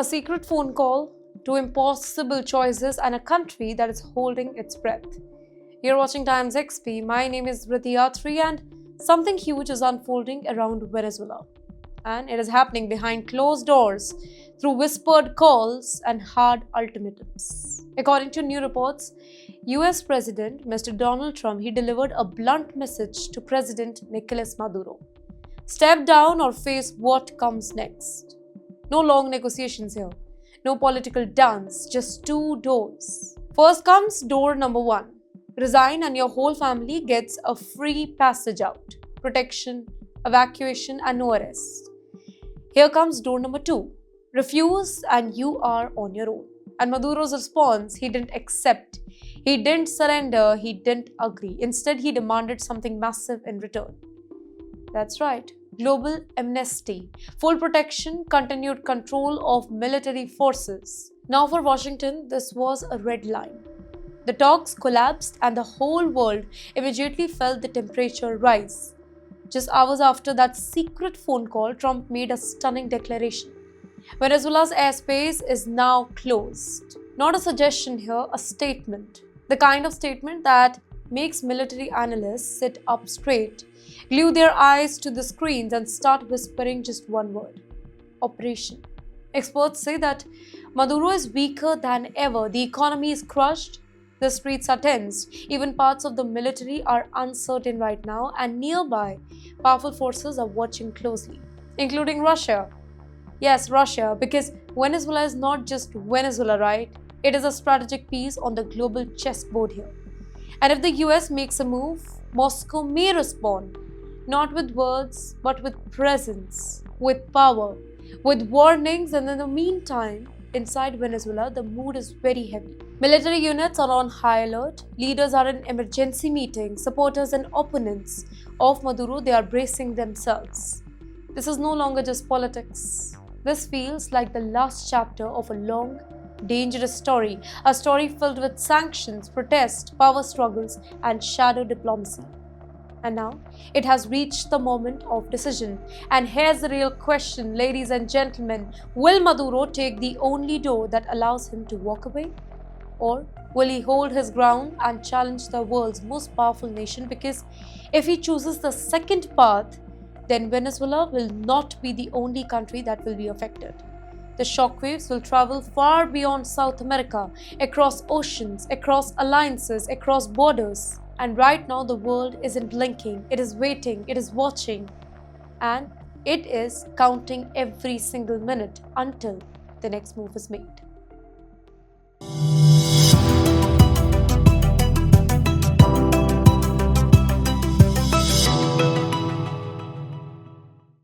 A secret phone call, two impossible choices, and a country that is holding its breath. You're watching Times XP. My name is Rithi Atri, and something huge is unfolding around Venezuela. And it is happening behind closed doors through whispered calls and hard ultimatums. According to new reports, US President Mr. Donald Trump he delivered a blunt message to President Nicolas Maduro. Step down or face what comes next. No long negotiations here. No political dance, just two doors. First comes door number one. Resign and your whole family gets a free passage out. Protection, evacuation, and no arrest. Here comes door number two. Refuse and you are on your own. And Maduro's response, he didn't accept. He didn't surrender. He didn't agree. Instead, he demanded something massive in return. That's right. Global amnesty, full protection, continued control of military forces. Now for Washington, this was a red line. The talks collapsed and the whole world immediately felt the temperature rise. Just hours after that secret phone call, Trump made a stunning declaration. Venezuela's airspace is now closed. Not a suggestion here, a statement. The kind of statement that makes military analysts sit up straight, glue their eyes to the screens and start whispering just one word: operation. Experts say that Maduro is weaker than ever. The economy is crushed, the streets are tensed, even parts of the military are uncertain right now, and nearby, powerful forces are watching closely, including Russia. Yes, Russia, because Venezuela is not just Venezuela, right? It is a strategic piece on the global chessboard here. And if the US makes a move, Moscow may respond, not with words, but with presence, with power, with warnings. And in the meantime, inside Venezuela, the mood is very heavy. Military units are on high alert, leaders are in emergency meetings, supporters and opponents of Maduro, they are bracing themselves. This is no longer just politics. This feels like the last chapter of a long, dangerous story, a story filled with sanctions, protests, power struggles, and shadow diplomacy. And now, it has reached the moment of decision. And here's the real question, ladies and gentlemen. Will Maduro take the only door that allows him to walk away? Or will he hold his ground and challenge the world's most powerful nation? Because if he chooses the second path, then Venezuela will not be the only country that will be affected. The shockwaves will travel far beyond South America, across oceans, across alliances, across borders. And right now, the world isn't blinking, it is waiting, it is watching, and it is counting every single minute until the next move is made.